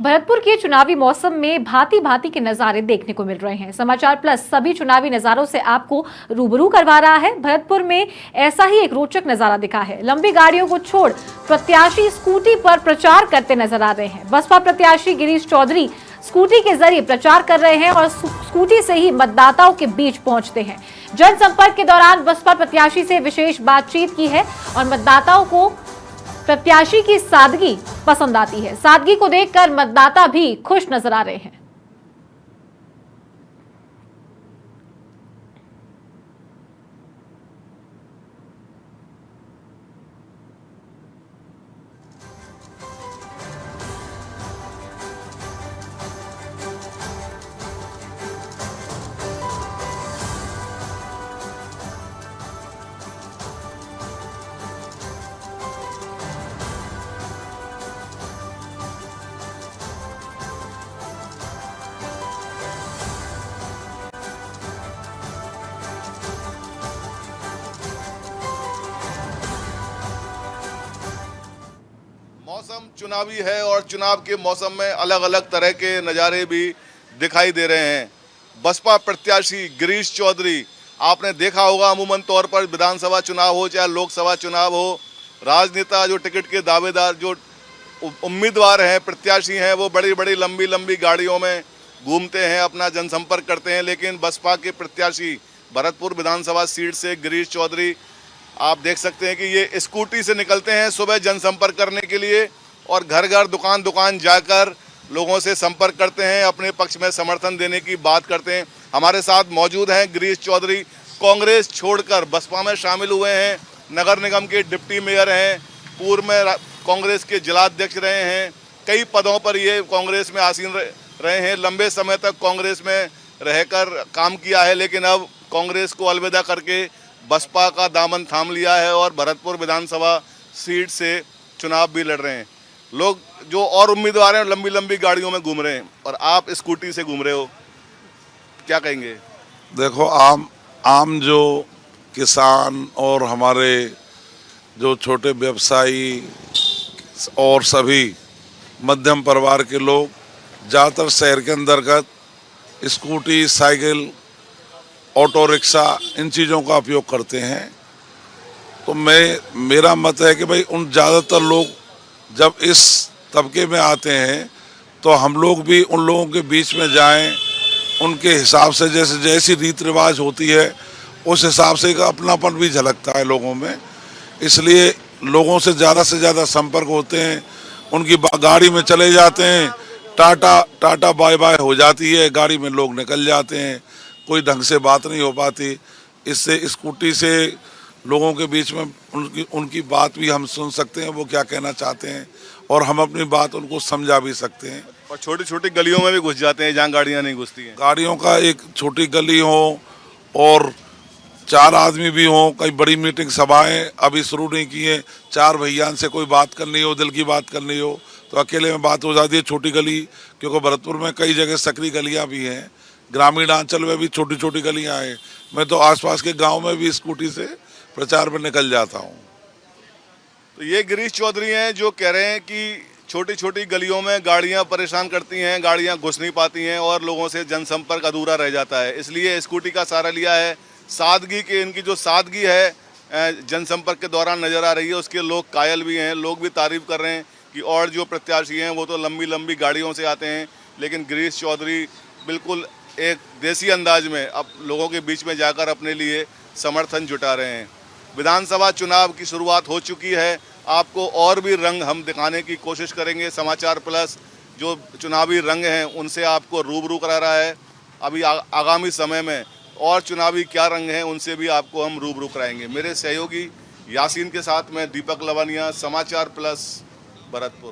भरतपुर के चुनावी मौसम में भांति भांति के नजारे देखने को मिल रहे हैं। समाचार प्लस सभी चुनावी नजारों से आपको रूबरू करवा रहा है। भरतपुर में ऐसा ही एक रोचक नजारा दिखा है। लंबी गाड़ियों को छोड़ प्रत्याशी स्कूटी पर प्रचार करते नजर आ रहे हैं। बसपा प्रत्याशी गिरीश चौधरी स्कूटी के जरिए प्रचार कर रहे हैं और स्कूटी से ही मतदाताओं के बीच पहुंचते हैं। जनसंपर्क के दौरान बसपा प्रत्याशी से विशेष बातचीत की है और मतदाताओं को प्रत्याशी की सादगी पसंद आती है। सादगी को देखकर मतदाता भी खुश नजर आ रहे हैं। मौसम चुनावी है और चुनाव के मौसम में अलग अलग तरह के नज़ारे भी दिखाई दे रहे हैं। बसपा प्रत्याशी गिरीश चौधरी, आपने देखा होगा अमूमन तौर पर विधानसभा चुनाव हो चाहे लोकसभा चुनाव हो, राजनेता जो टिकट के दावेदार जो उम्मीदवार हैं, प्रत्याशी हैं, वो बड़ी बड़ी लंबी लंबी गाड़ियों में घूमते हैं, अपना जनसंपर्क करते हैं। लेकिन बसपा के प्रत्याशी भरतपुर विधानसभा सीट से गिरीश चौधरी, आप देख सकते हैं कि ये स्कूटी से निकलते हैं सुबह जनसंपर्क करने के लिए और घर घर दुकान दुकान जाकर लोगों से संपर्क करते हैं, अपने पक्ष में समर्थन देने की बात करते हैं। हमारे साथ मौजूद हैं गिरीश चौधरी, कांग्रेस छोड़कर बसपा में शामिल हुए हैं, नगर निगम के डिप्टी मेयर हैं, पूर्व में कांग्रेस के जिलाध्यक्ष रहे हैं, कई पदों पर ये कांग्रेस में आसीन रहे हैं, लंबे समय तक कांग्रेस में रहकर काम किया है। लेकिन अब कांग्रेस को अलविदा करके बसपा का दामन थाम लिया है और भरतपुर विधानसभा सीट से चुनाव भी लड़ रहे हैं। लोग जो और उम्मीदवार हैं लंबी लंबी गाड़ियों में घूम रहे हैं और आप स्कूटी से घूम रहे हो, क्या कहेंगे? देखो, आम जो किसान और हमारे जो छोटे व्यवसायी और सभी मध्यम परिवार के लोग ज़्यादातर शहर के अंतर्गत स्कूटी, साइकिल, ऑटो रिक्शा, इन चीज़ों का उपयोग करते हैं। तो मेरा मत है कि भाई उन ज़्यादातर लोग जब इस तबके में आते हैं तो हम लोग भी उन लोगों के बीच में जाएं, उनके हिसाब से जैसी रीति रिवाज होती है उस हिसाब से एक अपनापन भी झलकता है लोगों में। इसलिए लोगों से ज़्यादा संपर्क होते हैं, उनकी गाड़ी में चले जाते हैं, टाटा बाय बाय हो जाती है, गाड़ी में लोग निकल जाते हैं, कोई ढंग से बात नहीं हो पाती। इससे स्कूटी से लोगों के बीच में उनकी बात भी हम सुन सकते हैं, वो क्या कहना चाहते हैं, और हम अपनी बात उनको समझा भी सकते हैं। और छोटी छोटी गलियों में भी घुस जाते हैं जहाँ गाड़ियाँ नहीं घुसती हैं। गाड़ियों का एक छोटी गली हो और 4 आदमी भी हों, कई बड़ी मीटिंग सभाएं अभी शुरू नहीं की हैं, 4 भैया से कोई बात करनी हो, दिल की बात करनी हो तो अकेले में बात हो जाती है। छोटी गली, क्योंकि भरतपुर में कई जगह सकरी गलियाँ भी हैं, ग्रामीण अंचल में भी छोटी छोटी गलियाँ हैं। मैं तो आसपास के गांव में भी स्कूटी से प्रचार में निकल जाता हूं। तो ये गिरीश चौधरी हैं जो कह रहे हैं कि छोटी छोटी गलियों में गाड़ियां परेशान करती हैं, गाड़ियां घुस नहीं पाती हैं और लोगों से जनसंपर्क अधूरा रह जाता है, इसलिए स्कूटी का सहारा लिया है। सादगी के, इनकी जो सादगी है जनसंपर्क के दौरान नज़र आ रही है, उसके लोग कायल भी हैं, लोग भी तारीफ कर रहे हैं कि और जो प्रत्याशी हैं वो तो लंबी लंबी गाड़ियों से आते हैं, लेकिन गिरीश चौधरी बिल्कुल एक देसी अंदाज में अब लोगों के बीच में जाकर अपने लिए समर्थन जुटा रहे हैं। विधानसभा चुनाव की शुरुआत हो चुकी है, आपको और भी रंग हम दिखाने की कोशिश करेंगे। समाचार प्लस जो चुनावी रंग हैं उनसे आपको रूबरू करा रहा है। अभी आगामी समय में और चुनावी क्या रंग हैं उनसे भी आपको हम रूबरू कराएंगे। मेरे सहयोगी यासीन के साथ मैं दीपक लवानिया, समाचार प्लस, भरतपुर।